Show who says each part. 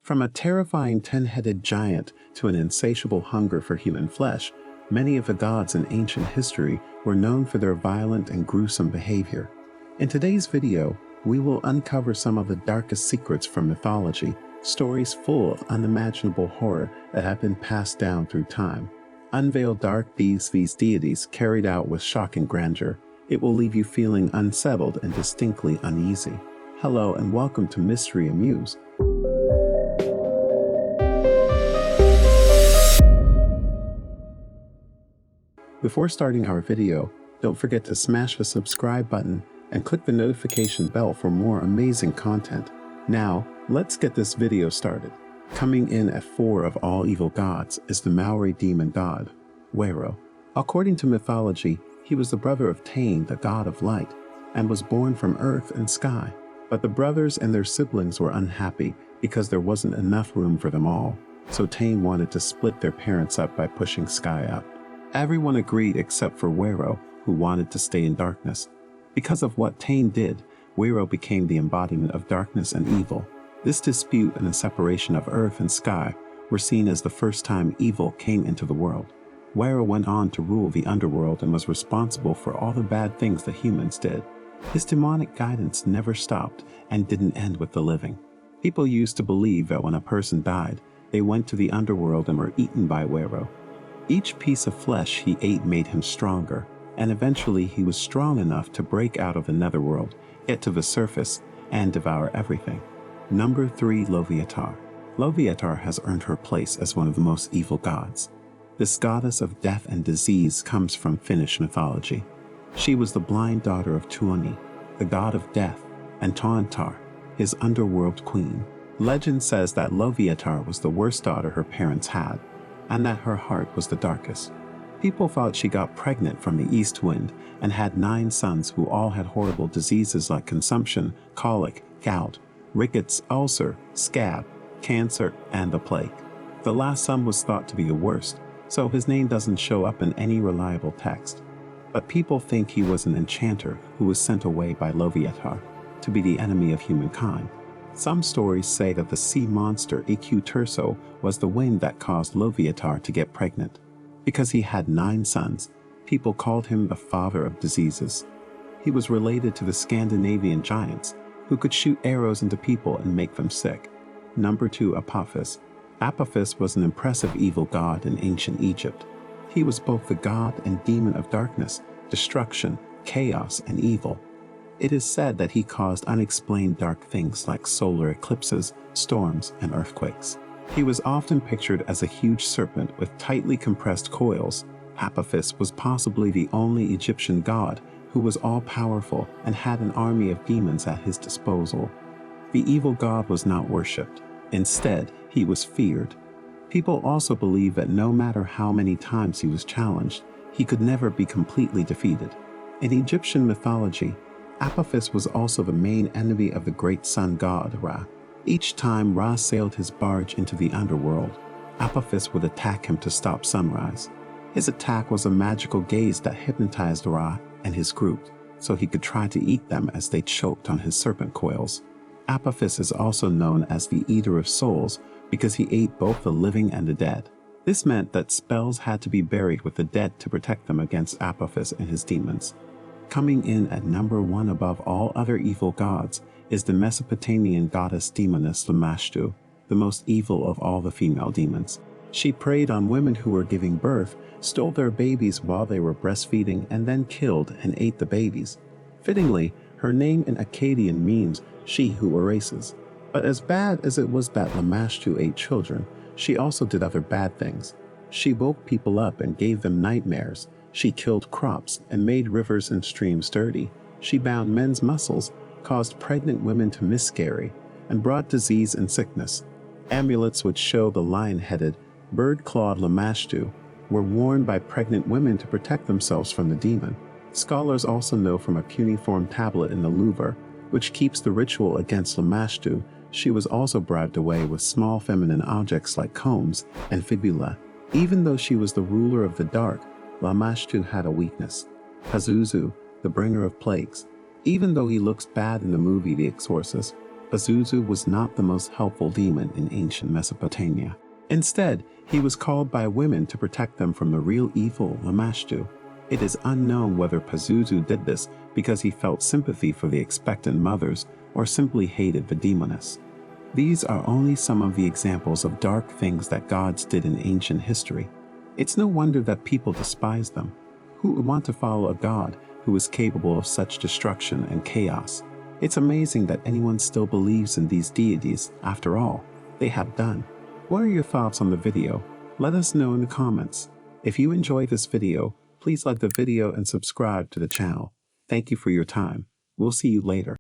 Speaker 1: From a terrifying 10-headed giant to an insatiable hunger for human flesh, many of the gods in ancient history were known for their violent and gruesome behavior. In today's video, we will uncover some of the darkest secrets from mythology, stories full of unimaginable horror that have been passed down through time. Unveil dark deeds these deities carried out with shocking grandeur. It will leave you feeling unsettled and distinctly uneasy. Hello and welcome to Mystery Amuse. Before starting our video, don't forget to smash the subscribe button and click the notification bell for more amazing content. Now, let's get this video started. Coming in at 4 of all evil gods is the Maori demon god, Huero. According to mythology, he was the brother of Tain, the god of light, and was born from earth and sky. But the brothers and their siblings were unhappy because there wasn't enough room for them all, so Tain wanted to split their parents up by pushing sky up. Everyone agreed except for Huero, who wanted to stay in darkness. Because of what Tain did, Huero became the embodiment of darkness and evil. This dispute and the separation of earth and sky were seen as the first time evil came into the world. Huero went on to rule the underworld and was responsible for all the bad things the humans did. His demonic guidance never stopped and didn't end with the living. People used to believe that when a person died, they went to the underworld and were eaten by Huero. Each piece of flesh he ate made him stronger, and eventually he was strong enough to break out of the netherworld, get to the surface, and devour everything. Number 3. Loviatar. Loviatar has earned her place as one of the most evil gods. This goddess of death and disease comes from Finnish mythology. She was the blind daughter of Tuoni, the god of death, and Tauntar, his underworld queen. Legend says that Loviatar was the worst daughter her parents had, and that her heart was the darkest. People thought she got pregnant from the east wind and had 9 sons who all had horrible diseases like consumption, colic, gout, rickets, ulcer, scab, cancer, and the plague. The last son was thought to be the worst, so his name doesn't show up in any reliable text. But people think he was an enchanter who was sent away by Loviatar to be the enemy of humankind. Some stories say that the sea monster Iku Turso was the wind that caused Loviatar to get pregnant. Because he had 9 sons, people called him the father of diseases. He was related to the Scandinavian giants, who could shoot arrows into people and make them sick. Number 2. Apophis. Apophis was an impressive evil god in ancient Egypt. He was both the god and demon of darkness, destruction, chaos, and evil. It is said that he caused unexplained dark things like solar eclipses, storms, and earthquakes. He was often pictured as a huge serpent with tightly compressed coils. Apophis was possibly the only Egyptian god who was all-powerful and had an army of demons at his disposal. The evil god was not worshipped. Instead, he was feared. People also believe that no matter how many times he was challenged, he could never be completely defeated. In Egyptian mythology, Apophis was also the main enemy of the great sun god Ra. Each time Ra sailed his barge into the underworld, Apophis would attack him to stop sunrise. His attack was a magical gaze that hypnotized Ra and his group, so he could try to eat them as they choked on his serpent coils. Apophis is also known as the Eater of Souls because he ate both the living and the dead. This meant that spells had to be buried with the dead to protect them against Apophis and his demons. Coming in at number 1 above all other evil gods is the Mesopotamian goddess Demonis Lamashtu, the most evil of all the female demons. She preyed on women who were giving birth, stole their babies while they were breastfeeding, and then killed and ate the babies. Fittingly, her name in Akkadian means she who erases. But as bad as it was that Lamashtu ate children, she also did other bad things. She woke people up and gave them nightmares. She killed crops and made rivers and streams dirty. She bound men's muscles, caused pregnant women to miscarry, and brought disease and sickness. Amulets which show the lion-headed, bird-clawed Lamashtu were worn by pregnant women to protect themselves from the demon. Scholars also know from a cuneiform tablet in the Louvre, which keeps the ritual against Lamashtu, she was also bribed away with small feminine objects like combs and fibula. Even though she was the ruler of the dark, Lamashtu had a weakness: Pazuzu, the bringer of plagues. Even though he looks bad in the movie The Exorcist, Pazuzu was not the most helpful demon in ancient Mesopotamia. Instead, he was called by women to protect them from the real evil, Lamashtu. It is unknown whether Pazuzu did this because he felt sympathy for the expectant mothers or simply hated the Demonis. These are only some of the examples of dark things that gods did in ancient history. It's no wonder that people despise them. Who would want to follow a god who is capable of such destruction and chaos? It's amazing that anyone still believes in these deities. After all, they have done. What are your thoughts on the video? Let us know in the comments. If you enjoyed this video, please like the video and subscribe to the channel. Thank you for your time. We'll see you later.